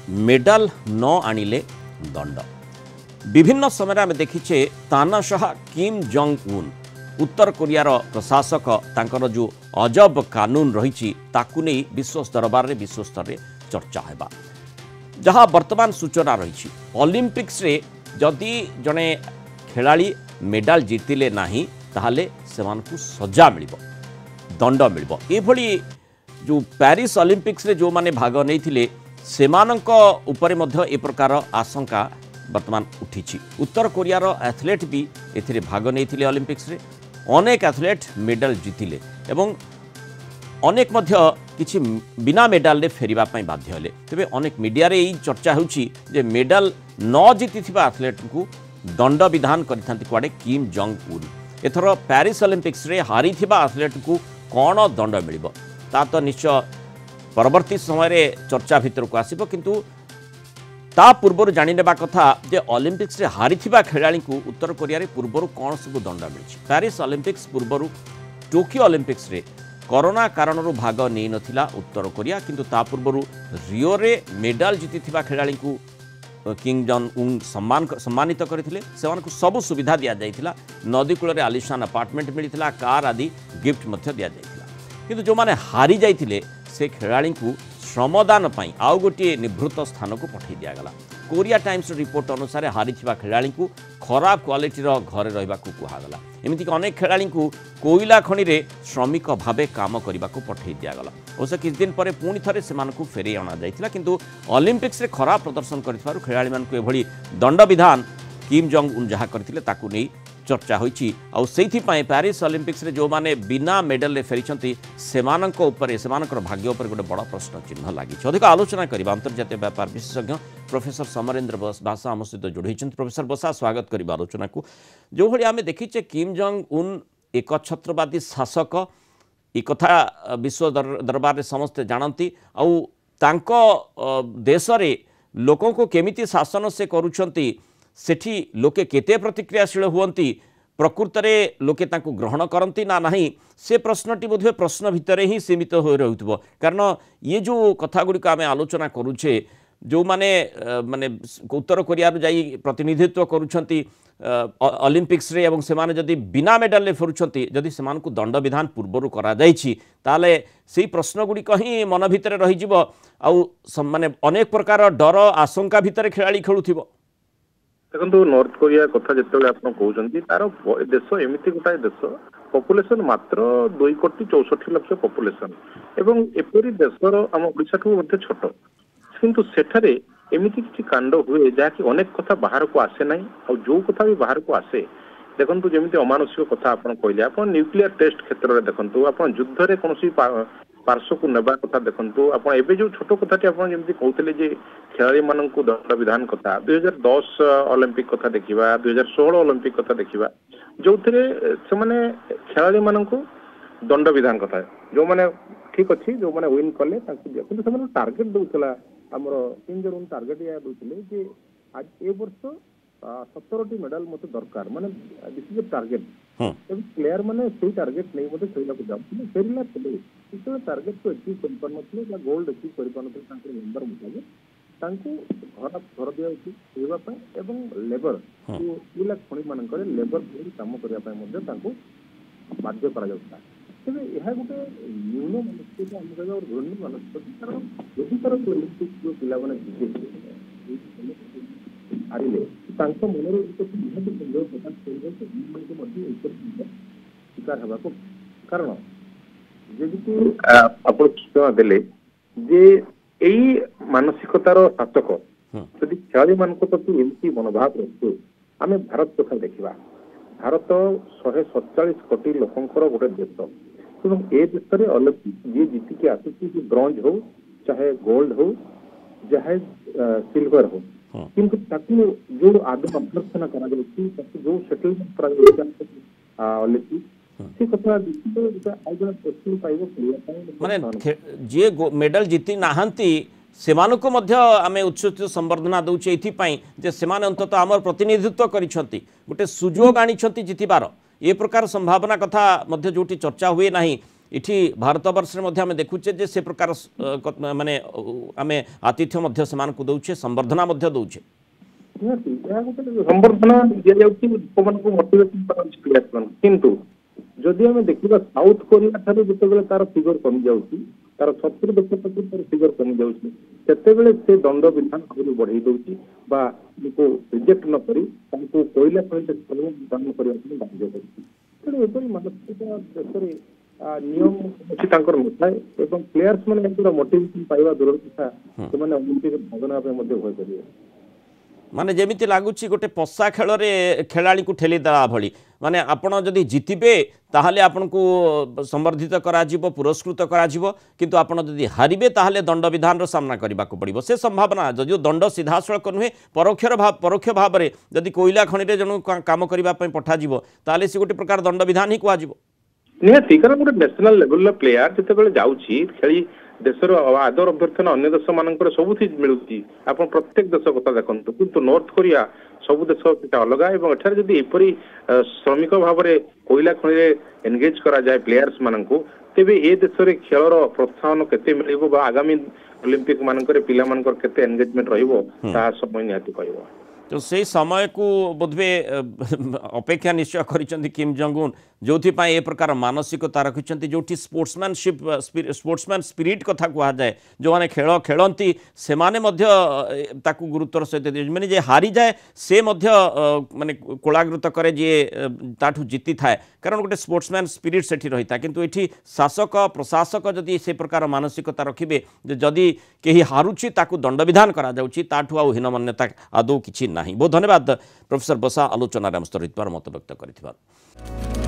Medal न आनिले दंड विभिन्न समय आम देखीचे तानाशाह किम जोंग उन उत्तर कोरियार प्रशासक तांकर जो अजब कानून रही ताकू नहीं विश्व दरबार में विश्व स्तर में चर्चा होगा जहाँ वर्तमान सूचना रही ओलंपिक्स रे जदि जड़े खेलाड़ी मेडल जीतिले नहीं ताहले सेमानकु सजा मिलिबो दंड मिलिबो एभली जो पेरिस ओलंपिक्स रे जो माने भाग नहीं सेमानक उपरे मध्य ए प्रकार आशंका वर्तमान उठी उत्तर कोरियार एथलेट भी एथिरे भाग नहीं ओलंपिक्स रे अनेक एथलेट मेडल जीतिले एवं अनेक मध्य किछि बिना मेडल रे फेरिबा पई बाध्य हेले तेबे अनेक मीडिया रे चर्चा होउछि जे मेडल न जीतिथिबा एथलेट को दंड विधान करिथांती कुआडे किम जोंग उन एथर पेरिस ओलंपिक्स रे हारिथिबा एथलेट को कौन दंड मिलिबो ता तो निश्चय परवर्ती समय रे चर्चा भितर को आसीबो किंतु ता पूर्वर जानिनेबा कथा जे ओलंपिक्स रे हारिथिबा खेलाड़ी को उत्तर कोरिया रे पूर्वर कौन सब दंड मिली पेरिस ओलंपिक्स पूर्वर टोकियो ओलंपिक्स रे कोरोना कारण भाग नहीं नथिला उत्तर कोरिया किंतु ता पूर्वर रियो रे मेडल जीतिथिबा खेलाड़ी को किम जोंग उन सम्मानित करथिले सेवानकु सब सुविधा दिया जाइथिला नदी कूल रे आलिशान अपार्टमेंट मिलिथिला कार आदि गिफ्ट मध्य दिया जाइथिला किंतु जो माने हारी जाइथिले से खेलाड़ी को श्रमदान पई आउ गोटे निभृत स्थान को पठै दिया गला कोरिया टाइम्स रिपोर्ट अनुसार हारिथिबा खेलाड़ी को खराब क्वालिटीर घरे रहिबा को कुहा गला एमिति अनेक खेलाड़ी को कोयला खनि रे श्रमिक भावे काम करने को पठै दिया गला अवश्य किछ दिन पर पुणी थे से फेरे अणा जाइथिला किंतु ओलंपिक्स रे खराब प्रदर्शन करिथबारु खेलाड़ी मानकु एभली दंड विधान किम जोंग उन जहा करथिले ताकु नै चर्चा होइछि आउ सेइथिपाई पेरिस ओलंपिक्स रे जो माने बिना मेडल रे फेरिछंती सेमानक उपरे सेमानकर भाग्य उपर गोटे बड़ प्रश्न चिन्ह लागि अधिक आलोचना करिबा अंतर्जातीय व्यापार विशेषज्ञ प्रोफेसर समरेंद्र बस भाषा आम सहित जोड़ी प्रोफेसर बसा स्वागत करिबा आलोचना को जो भली आमे देखिचे किम जोंग उन एक छत्रवादी शासक ए कथा विश्व दरबार रे समस्त जानती आउ तांको देश रे लोकों को केमिति शासन से करूछंती सेठी लोके केते प्रतिक्रियाशील हुवंती प्रकृत में लोके तांको ग्रहण करती ना नहीं से प्रश्नटी बोधे प्रश्न भितर ही सीमित हो रहुथिबो कारण ये जो कथा गुड़िक आम आलोचना करुचे जो माने माने उत्तर कोरिया जाई प्रतिनिधित्व करुछंती ओलंपिक्स रे एवं सेमाने जदि बिना मेडल ले फेरुछंती जदि सेमान को दंड विधान पूर्वरु करा जाईछि ताले सेही प्रश्न गुड़िक ही मन भितर रही जिवो आउ माने अनेक प्रकार डर आशंका भितर खेलाड़ी खेलुथिबो देखो नॉर्थ कोरिया कथा जिते आप कहते तार देश एमती गोटाए देश पपुलेशन मात्र 2,64,00,000 पपुलेशन एवं एपरी देशर आम ओडिशा ठू छोट किंतु सेठारे एमती किसी कांड हुए जहाँकि अनेक कथा बाहर को आसे ना और जो कथा भी बाहर को आसे देखो जमी अमानुषिक कथा आप कहले आप न्यूक्लियर टेस्ट क्षेत्र में देखो आप युद्ध में कौन पार्श्व को नेबा कथा देखो आप एबे जो छोट कथाटी आप जमी कहते जे खेलाड़ी मान दंड विधान कथा 2010 ओलंपिक कथा देखा 2016 ओलंपिक कथा देखा जो थे खेलाड़ी मान दंड विधान कथा जो मैंने ठीक अच्छी जो मैंने विन कले टार्गेट दूसरा आमर किम जोंग उन टार्गेट या दूसरे आज ए वर्ष 17टी मेडल मत दरकार माने दिस इज टार्गेट प्लेयर माने से टार्गेट नहीं मत खेलना जाऊँ फेरला जो टार्गेट को अचीव कर गोल्ड अचीव कर मेम्बर मुताबिक घर दिखाई लेबर जो खଣି मान लेबर कम करने बाध्य करा तेज यह गोटे न्यून मानसिकता आम कह घृण्य मानसिकता कारण यदि तार जो पे हारिले मनर सन्देह प्रकाश शिकार होगा कारण जमी आप सूचना देले जे यही मानसिकतार शासक यदि खेलाड़ी मान प्रति एमती मनोभाव रखु आम भारत कथा देखा भारत 147 कोटी लोकंर गोटे देश एवं ए देश में ओलंपिक जी जीतिकी आसुची ब्रोंज हो चाहे गोल्ड हो चाहे सिल्वर हो किंतु जो आदम अभ्यर्थना करा जो सेटलमेंट ओलंपिक से कथा माने जे मेडल जीति नाहंती सेमानकु मध्य आमे उत्सुक संवर्धना दउचे एथिपाई जे सेमाने अंततः आमर प्रतिनिधित्व करिसंती गोटे सुजोग आनिसंती जितिबार ए प्रकार संभावना कथा मध्य जोटी चर्चा हुए नाही इठी भारतवर्ष आम देखुचे जे से प्रकार माने आम आतिथ्य मध्य सेमान को दौचे संवर्धना मध्य दौचे संवर्धना दि जाउछि लोक मोटिवेशन कराउछि प्लेयर्स मान किंतु जदि आम देखा साउथ कोरिया ठार जिते तार फिगर कमी जाऊँगी तार 70% तार फिगर कमी जाऊँगी से दंड विधान आगे बढ़ई दूसरी रिजेक्ट न करी कोयला दान करने बाध्य करें तेणु मानसिकता देश में नियम अच्छी नए प्लेयर्स मैंने मोटिवेशन पाइबा दूर कथा से ओलंपिक भाग नापे भय करेंगे माने जेमिति लागुची गोटे पशा खेल खेलाड़ी को ठेली देला भली माने आपण जदि जितिबे ताहले आपण को संवर्धित करा जिवो पुरस्कृत करा जिवो किंतु आपण जदि हारिबे ताहले दंड विधान रो सामना करबा को पड़िबो से संभावना जदि दंड सीधा सड़क नुहे परोक्ष भाव में जदि कोयला खनि रे जणु काम करबा पई पठा जिवो ताहले से गोटे प्रकार दंड विधान ही कुआ जिवो निहाती कारण गोटे नेशनल लेवल प्लेयर जिते बेले जाउची खेली देशर आदर अभ्यर्थना अन्य देश मानकर सबुथि मिलुची आपण प्रत्येक देश कथा देखंतु किंतु नॉर्थ कोरिया सब देश किटा अलग एवं एठार जदि एपरी श्रमिक भाव में कोयला खनि रे एंगेज करा जाए प्लेयर्स माननकु तेबे ए देश रे खेलर प्रोत्साहन केते मिलिबो बा आगामी ओलंपिक मानकर पिला मानकर केते एंगेजमेंट रहिबो ता समय निहाती कहबो तो से समय को बोधवे अपेक्षा निश्चय करिसेंती किम जोंग उन जोथि पाए ए प्रकार मानसिकता रखिसेंती जोठी स्पोर्ट्समैन स्पिरिट कथा कहा जाए जो माने खेल खेलती से माने मध्य ताकू गुरुत्वर सहित माने जे हारी जाए से मध्य माने कोलाग्रुत करे जे ताठू जीति थाए कारण गोटे स्पोर्ट्समैन स्पिरिट सेठी रहिता किंतु एठी शासक प्रशासक जदि से प्रकार मानसिकता रखिबे जदि केही हारुची ताकू दंड विधान करा जाउची ताठू आ हीनमान्यता आदौ किछि नहीं। बहुत धन्यवाद प्रोफेसर बसा आलोचना आम स्तर मत व्यक्त कर।